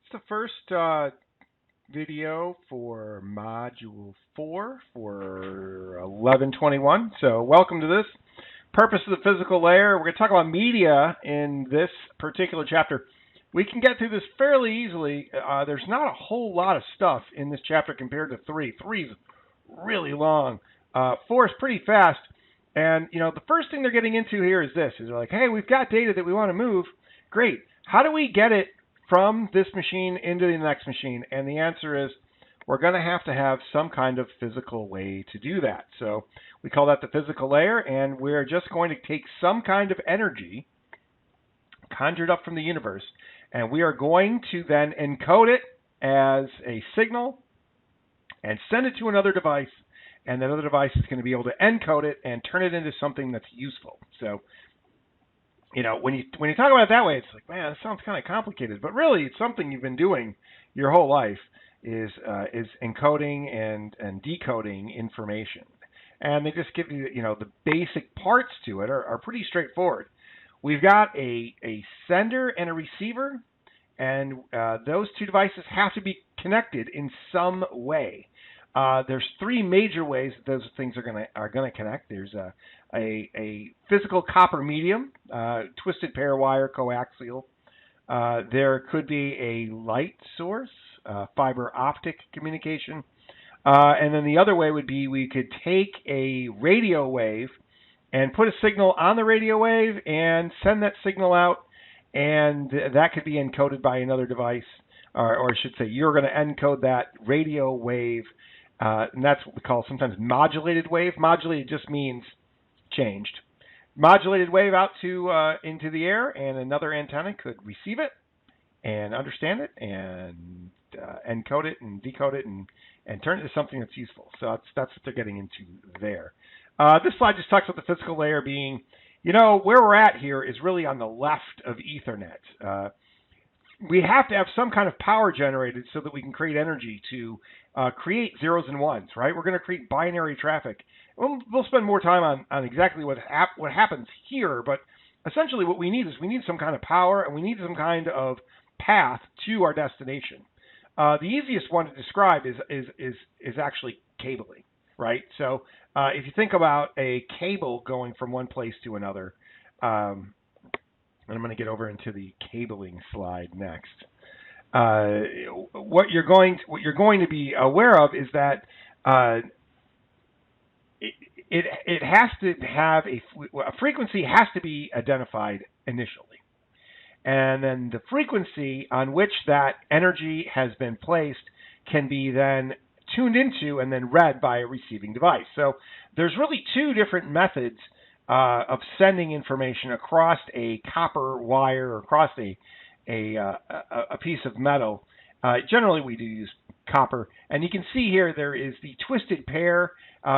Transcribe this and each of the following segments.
It's the first video for Module 4 for 1121. So welcome to this. Purpose of the physical layer. We're going to talk about media in this particular chapter. We can get through this fairly easily. There's not a whole lot of stuff in this chapter compared to 3. 3 is really long. 4 is pretty fast. And, the first thing they're getting into here is this. Is they're like, hey, we've got data that we want to move. Great. How do we get it from this machine into the next machine? And the answer is we're going to have some kind of physical way to do that. So we call that the physical layer, and we're just going to take some kind of energy conjured up from the universe, and we are going to then encode it as a signal and send it to another device, and that other device is going to be able to encode it and turn it into something that's useful. So when you talk about it that way, it's like, man, it sounds kind of complicated. But really, it's something you've been doing your whole life is encoding and decoding information. And they just give you, the basic parts to it are pretty straightforward. We've got a sender and a receiver, and those two devices have to be connected in some way. There's three major ways that those things are gonna connect. There's a physical copper medium, twisted pair wire, coaxial. There could be a light source, fiber optic communication, and then the other way would be we could take a radio wave and put a signal on the radio wave and send that signal out, and that could be encoded by another device, or I should say, you're going to encode that radio wave. And that's what we call sometimes modulated wave. Modulated just means changed. Modulated wave out to into the air, and another antenna could receive it and understand it and encode it and decode it and turn it into something that's useful. So that's what they're getting into there. This slide just talks about the physical layer being, where we're at here is really on the left of Ethernet. We have to have some kind of power generated so that we can create energy to create zeros and ones, right? We're going to create binary traffic. We'll spend more time on exactly what happens here, but essentially what we need is some kind of power, and we need some kind of path to our destination. The easiest one to describe is actually cabling, right? So if you think about a cable going from one place to another, and I'm going to get over into the cabling slide next. What you're going to be aware of is that it has to have a frequency has to be identified initially, and then the frequency on which that energy has been placed can be then tuned into and then read by a receiving device. So there's really two different methods of sending information across a copper wire or across a piece of metal. Generally, we do use copper. And you can see here there is the twisted pair,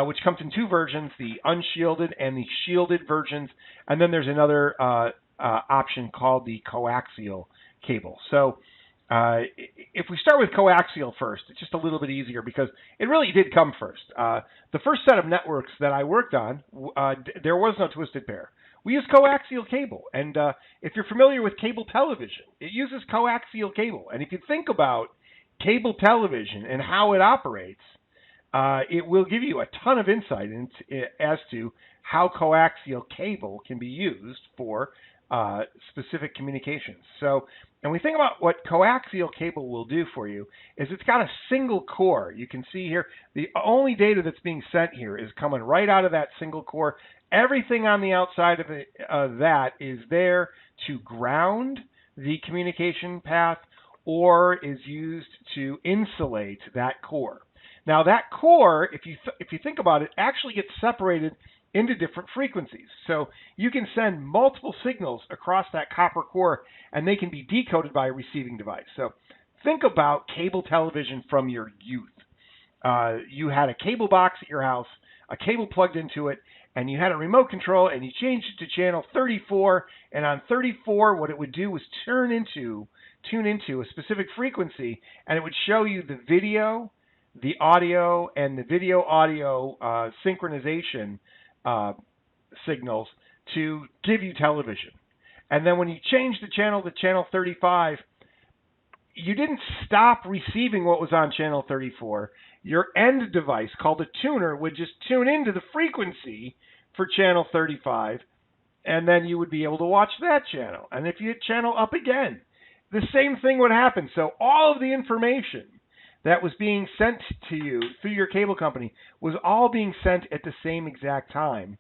which comes in two versions, the unshielded and the shielded versions. And then there's another option called the coaxial cable. So if we start with coaxial first, it's just a little bit easier because it really did come first. The first set of networks that I worked on, there was no twisted pair. We use coaxial cable, and if you're familiar with cable television, it uses coaxial cable. And if you think about cable television and how it operates, it will give you a ton of insight as to how coaxial cable can be used for specific communications. So, and we think about what coaxial cable will do for you is it's got a single core. You can see here the only data that's being sent here is coming right out of that single core. Everything on the outside of that is there to ground the communication path or is used to insulate that core. Now that core, if you think about it, actually gets separated into different frequencies. So you can send multiple signals across that copper core, and they can be decoded by a receiving device. So think about cable television from your youth. You had a cable box at your house, a cable plugged into it, and you had a remote control, and you changed it to channel 34, and on 34, what it would do was tune into a specific frequency, and it would show you the video, the audio, and the video-audio synchronization signals to give you television. And then when you change the channel to channel 35, you didn't stop receiving what was on channel 34. Your end device, called a tuner, would just tune into the frequency for channel 35, and then you would be able to watch that channel. And if you hit channel up again, the same thing would happen. So all of the information that was being sent to you through your cable company was all being sent at the same exact time,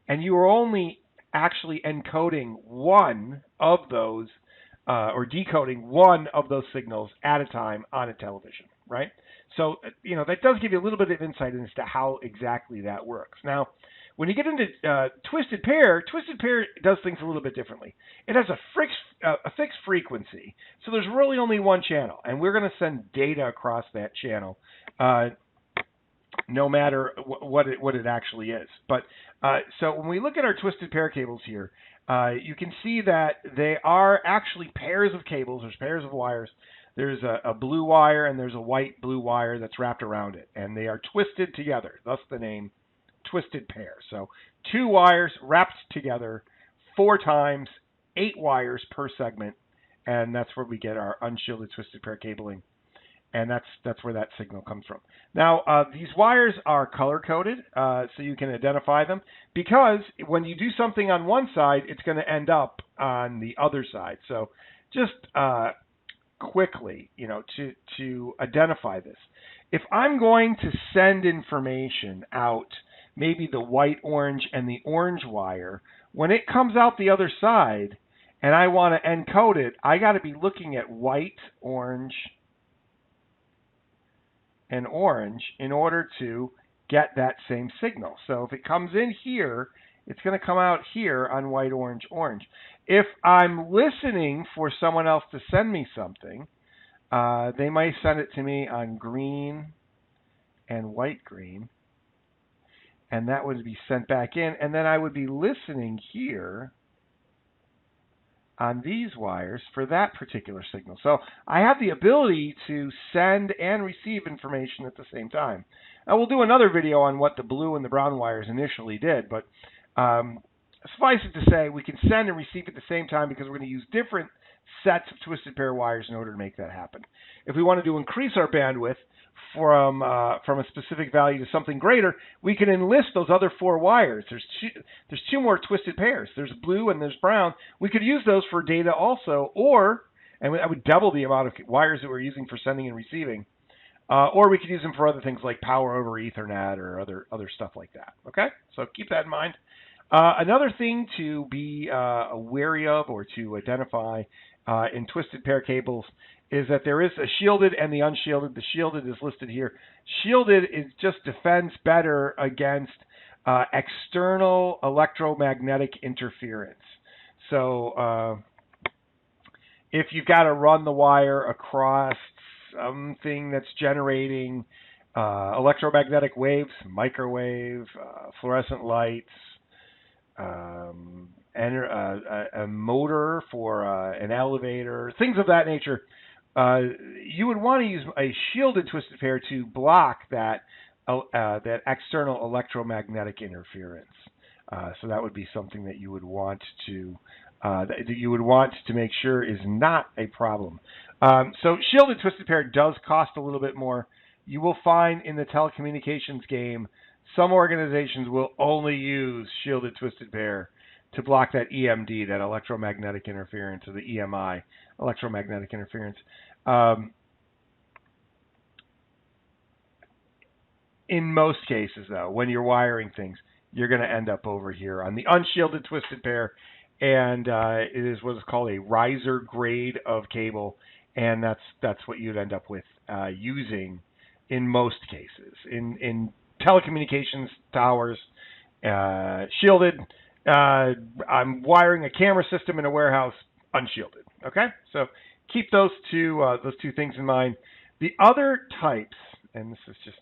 and you were only actually encoding one of those or decoding one of those signals at a time on a television, right? So, that does give you a little bit of insight as to how exactly that works. Now, when you get into Twisted Pair does things a little bit differently. It has a fixed frequency, so there's really only one channel, and we're going to send data across that channel, no matter what it actually is. But so when we look at our Twisted Pair cables here, you can see that they are actually pairs of cables. There's pairs of wires. There's a blue wire and there's a white blue wire that's wrapped around it, and they are twisted together. Thus the name Twisted Pair. So 2 wires wrapped together 4 times, 8 wires per segment, and that's where we get our unshielded Twisted Pair cabling. And that's where that signal comes from. Now, these wires are color-coded, so you can identify them, because when you do something on one side, it's going to end up on the other side. So just quickly, to identify this. If I'm going to send information out, maybe the white, orange, and the orange wire, when it comes out the other side, and I want to encode it, I got to be looking at white, orange, and orange in order to get that same signal. So if it comes in here, it's going to come out here on white, orange, orange. If I'm listening for someone else to send me something, they might send it to me on green and white, green, and that would be sent back in, and then I would be listening here on these wires for that particular signal. So I have the ability to send and receive information at the same time. Now we'll do another video on what the blue and the brown wires initially did, but suffice it to say, we can send and receive at the same time because we're going to use different sets of Twisted Pair wires in order to make that happen. If we wanted to increase our bandwidth from a specific value to something greater, we can enlist those other 4 wires. There's 2 more Twisted Pairs. There's blue and there's brown. We could use those for data also, and I would double the amount of wires that we're using for sending and receiving, or we could use them for other things like power over Ethernet or other stuff like that. Okay, so keep that in mind. Another thing to be wary of or to identify in Twisted Pair cables is that there is a shielded and the unshielded. The shielded is listed here. Shielded just defends better against external electromagnetic interference. So if you've got to run the wire across something that's generating electromagnetic waves, microwave, fluorescent lights, a motor for an elevator, things of that nature, you would want to use a shielded Twisted Pair to block that external electromagnetic interference. So that would be something that you would want to make sure is not a problem. So shielded Twisted Pair does cost a little bit more. You will find in the telecommunications game, some organizations will only use shielded Twisted Pair to block that EMD, that electromagnetic interference, or the EMI, electromagnetic interference. In most cases, though, when you're wiring things, you're going to end up over here on the unshielded Twisted Pair, and it is what is called a riser grade of cable, and that's what you'd end up with using in most cases. In telecommunications towers, shielded. I'm wiring a camera system in a warehouse, unshielded. Okay, so keep those two things in mind. The other types, and this is just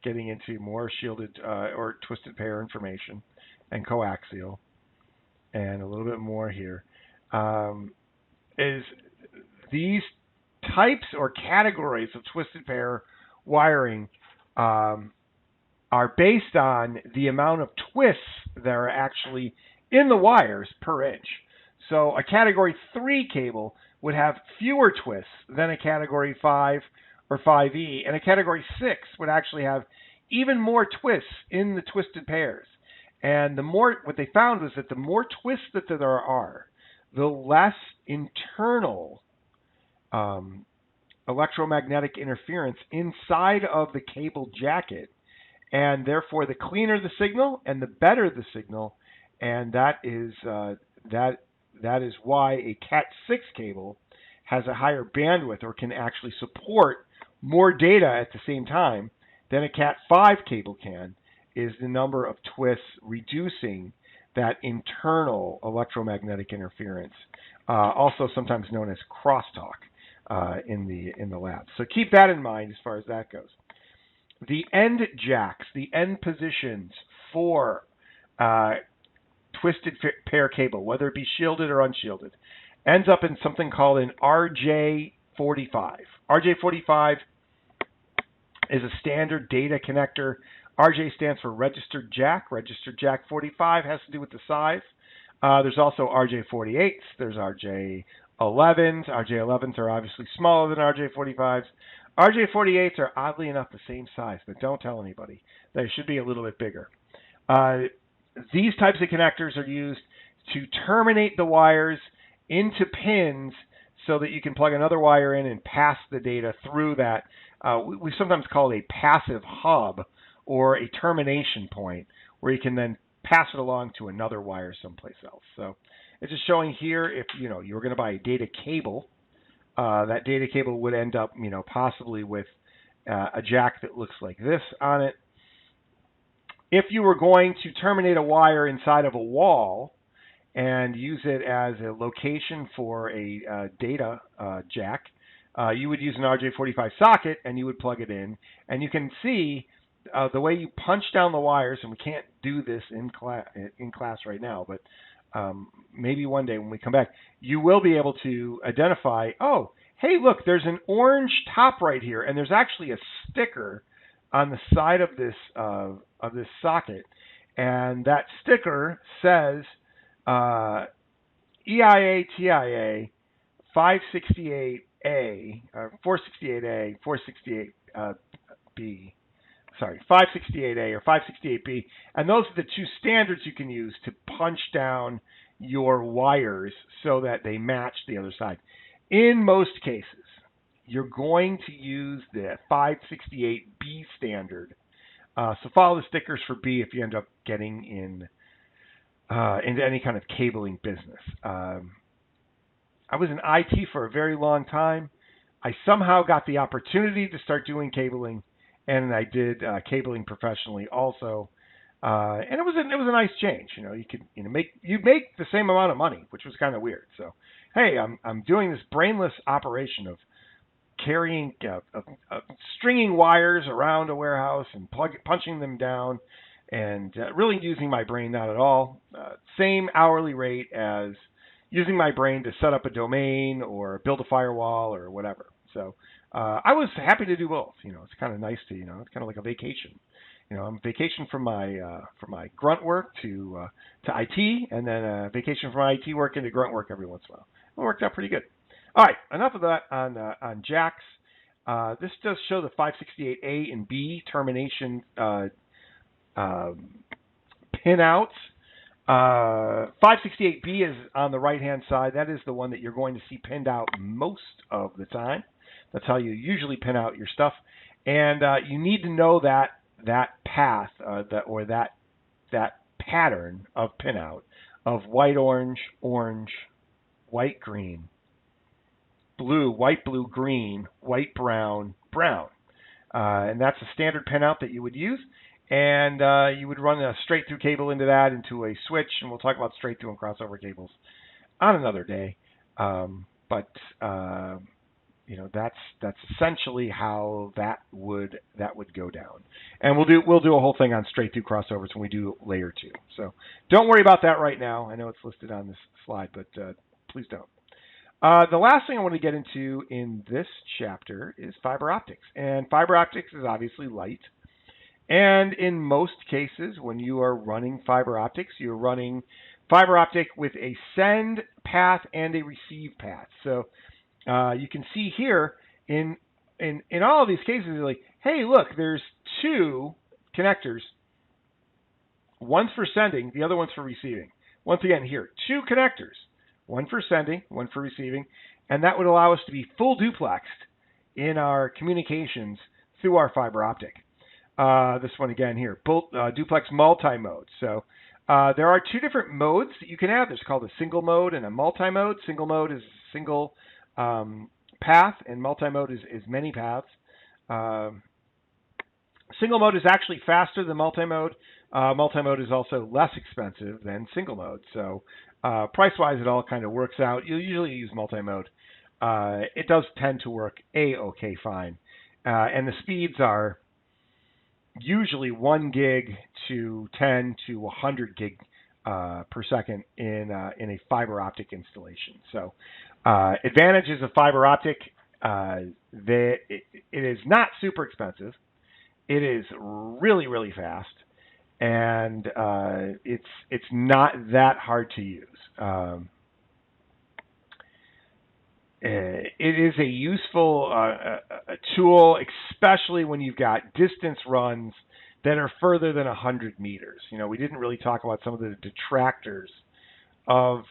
getting into more shielded or Twisted Pair information and coaxial, and a little bit more here, is these types or categories of Twisted Pair wiring are based on the amount of twists that are actually in the wires per inch. So a Category 3 cable would have fewer twists than a Category 5 or 5E, and a Category 6 would actually have even more twists in the twisted pairs. And what they found was that the more twists that there are, the less internal electromagnetic interference inside of the cable jacket, and therefore the cleaner the signal and the better the signal, and that is why a Cat6 cable has a higher bandwidth or can actually support more data at the same time than a Cat5 cable can, is the number of twists reducing that internal electromagnetic interference, also sometimes known as crosstalk in the lab. So keep that in mind as far as that goes. The end jacks, the end positions for twisted pair cable, whether it be shielded or unshielded, ends up in something called an RJ45. RJ45 is a standard data connector. RJ stands for registered jack. Registered jack 45 has to do with the size. There's also RJ48s. There's RJ11s. RJ11s are obviously smaller than RJ45s. RJ48s are oddly enough the same size, but don't tell anybody. They should be a little bit bigger. These types of connectors are used to terminate the wires into pins so that you can plug another wire in and pass the data through that. We sometimes call it a passive hub or a termination point, where you can then pass it along to another wire someplace else. So it's just showing here, if you were going to buy a data cable, that data cable would end up possibly with a jack that looks like this on it. If you were going to terminate a wire inside of a wall and use it as a location for a data jack, you would use an RJ45 socket and you would plug it in, and you can see the way you punch down the wires, and we can't do this in class right now, but maybe one day when we come back, you will be able to identify, oh, hey, look, there's an orange top right here, and there's actually a sticker on the side of this socket, and that sticker says EIA TIA 568A, 468A, 468B. Sorry, 568A or 568B, and those are the two standards you can use to punch down your wires so that they match the other side. In most cases, you're going to use the 568B standard. So follow the stickers for B if you end up getting into any kind of cabling business. I was in IT for a very long time. I somehow got the opportunity to start doing cabling, and I did cabling professionally also, and it was a nice change. You'd make the same amount of money, which was kind of weird. So, hey, I'm doing this brainless operation of carrying, stringing wires around a warehouse and punching them down, and really using my brain not at all. Same hourly rate as using my brain to set up a domain or build a firewall or whatever. So I was happy to do both. It's kind of nice to, it's kind of like a vacation. I'm on vacation from my grunt work to IT, and then a vacation from my IT work into grunt work every once in a while. It worked out pretty good. All right, enough of that on jacks. This does show the 568A and B termination pinouts. 568B is on the right-hand side. That is the one that you're going to see pinned out most of the time. That's how you usually pin out your stuff. And you need to know that path, that pattern of pinout of white, orange, orange, white, green, blue, white, blue, green, white, brown, brown. And that's a standard pinout that you would use. And you would run a straight-through cable into that, into a switch, and we'll talk about straight-through and crossover cables on another day. But that's essentially how that would go down. And we'll do a whole thing on straight-through crossovers when we do layer 2. So don't worry about that right now. I know it's listed on this slide, but please don't. The last thing I want to get into in this chapter is fiber optics. And fiber optics is obviously light. And in most cases, when you are running fiber optics, you're running fiber optic with a send path and a receive path. So You can see here in all of these cases, like, hey, look, there's two connectors. One's for sending, the other one's for receiving. Once again, here, two connectors, one for sending, one for receiving, and that would allow us to be full duplexed in our communications through our fiber optic. This one again here, duplex multi-mode. So there are two different modes that you can have. There's called a single mode and a multi-mode. Single mode is single path, and multi-mode is many paths. Single mode is actually faster than multi-mode. Multi-mode is also less expensive than single mode. So price-wise, it all kind of works out. You'll usually use multi-mode. It does tend to work A-OK fine. And the speeds are usually 1 gig to 10 to 100 gig per second in a fiber optic installation. So advantages of fiber optic, it is not super expensive. It is really, really fast, and it's not that hard to use. It is a useful a tool, especially when you've got distance runs that are further than 100 meters. You know, we didn't really talk about some of the detractors of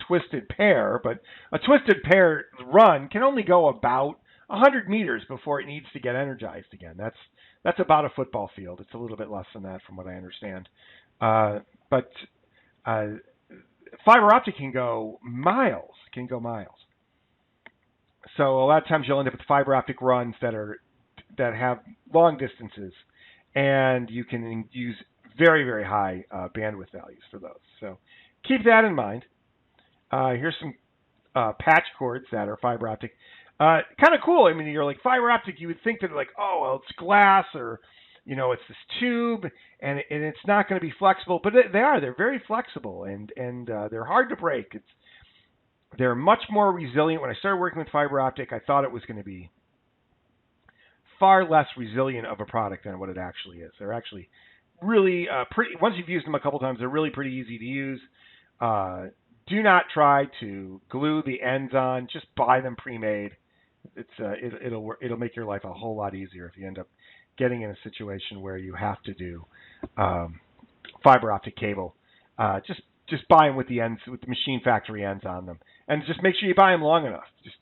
twisted pair, but a twisted pair run can only go about 100 meters before it needs to get energized again. That's about a football field. It's a little bit less than that from what I understand. But fiber optic can go miles. So a lot of times you'll end up with fiber optic runs that have long distances, and you can use very, very high bandwidth values for those. So keep that in mind. Here's some patch cords that are fiber optic. Kind of cool. I mean, you're like fiber optic. You would think that like, oh, well, it's glass, or you know, it's this tube, and it's not going to be flexible. But they are. They're very flexible, and they're hard to break. They're much more resilient. When I started working with fiber optic, I thought it was going to be far less resilient of a product than what it actually is. They're actually really pretty. Once you've used them a couple times, they're really pretty easy to use. Do not try to glue the ends on. Just buy them pre-made. It'll make your life a whole lot easier if you end up getting in a situation where you have to do fiber optic cable. Just buy them with the ends, with the machine factory ends on them, and just make sure you buy them long enough. Just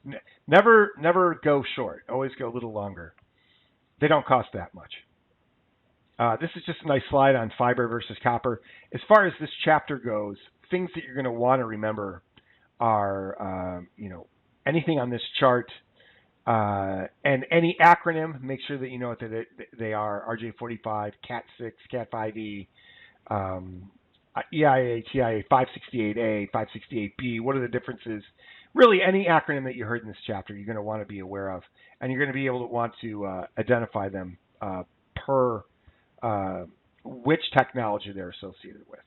never go short. Always go a little longer. They don't cost that much. This is just a nice slide on fiber versus copper. As far as this chapter goes, things that you're going to want to remember are, anything on this chart, and any acronym. Make sure that you know that they are RJ45, Cat6, Cat5e, EIA, TIA, 568A, 568B. What are the differences? Really, any acronym that you heard in this chapter, you're going to want to be aware of, and you're going to be able to want to identify them per which technology they're associated with.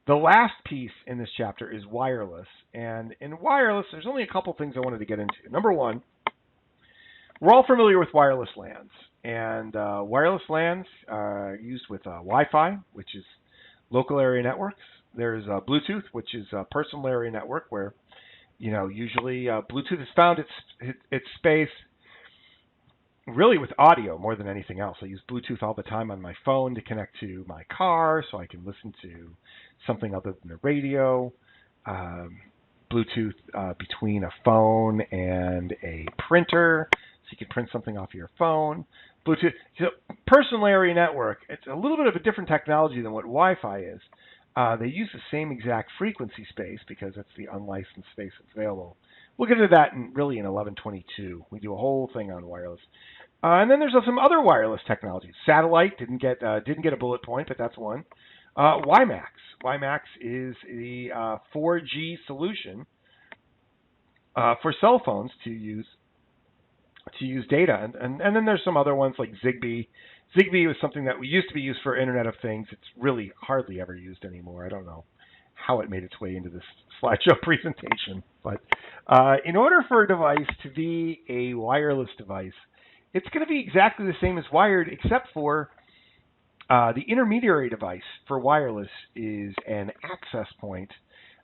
The last piece in this chapter is wireless, and in wireless, there's only a couple things I wanted to get into. Number one, we're all familiar with wireless LANs, and wireless LANs are used with Wi-Fi, which is local area networks. There's Bluetooth, which is a personal area network, where usually Bluetooth has found its space really with audio more than anything else. I use Bluetooth all the time on my phone to connect to my car so I can listen to something other than the radio. Bluetooth between a phone and a printer, so you can print something off your phone. Bluetooth, so personal area network, it's a little bit of a different technology than what Wi-Fi is. They use the same exact frequency space because that's the unlicensed space that's available. We'll get into that in 1122. We do a whole thing on wireless. And then there's some other wireless technologies. Satellite didn't get a bullet point, but that's one. WiMAX. WiMAX is the 4G solution for cell phones to use data. And then there's some other ones like Zigbee. Zigbee was something that used to be used for Internet of Things. It's really hardly ever used anymore. I don't know how it made its way into this slideshow presentation. But in order for a device to be a wireless device, it's going to be exactly the same as wired, except for the intermediary device for wireless is an access point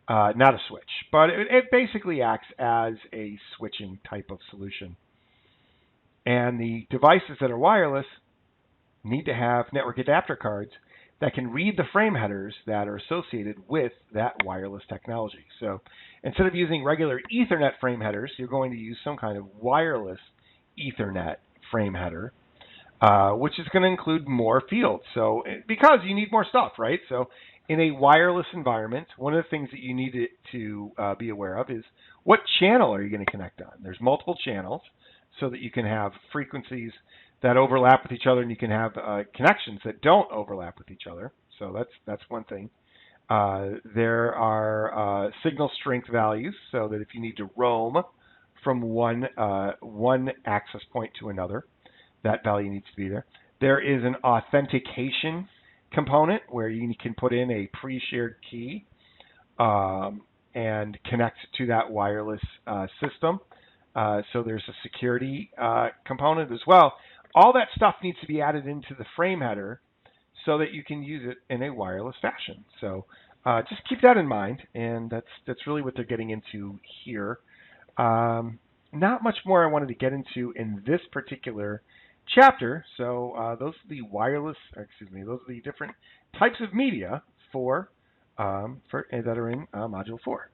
not a switch, but it basically acts as a switching type of solution. And the devices that are wireless need to have network adapter cards that can read the frame headers that are associated with that wireless technology. So instead of using regular Ethernet frame headers, you're going to use some kind of wireless Ethernet frame header, which is going to include more fields. So because you need more stuff, right? So in a wireless environment, one of the things that you need to be aware of is what channel are you going to connect on? There's multiple channels so that you can have frequencies that overlap with each other, and you can have connections that don't overlap with each other. So that's one thing. There are signal strength values, so that if you need to roam from one access point to another, that value needs to be there. There is an authentication component where you can put in a pre-shared key and connect to that wireless system. So there's a security component as well. All that stuff needs to be added into the frame header so that you can use it in a wireless fashion. So just keep that in mind, and that's really what they're getting into here. Not much more I wanted to get into in this particular chapter. So those are the those are the different types of media for that are in Module 4.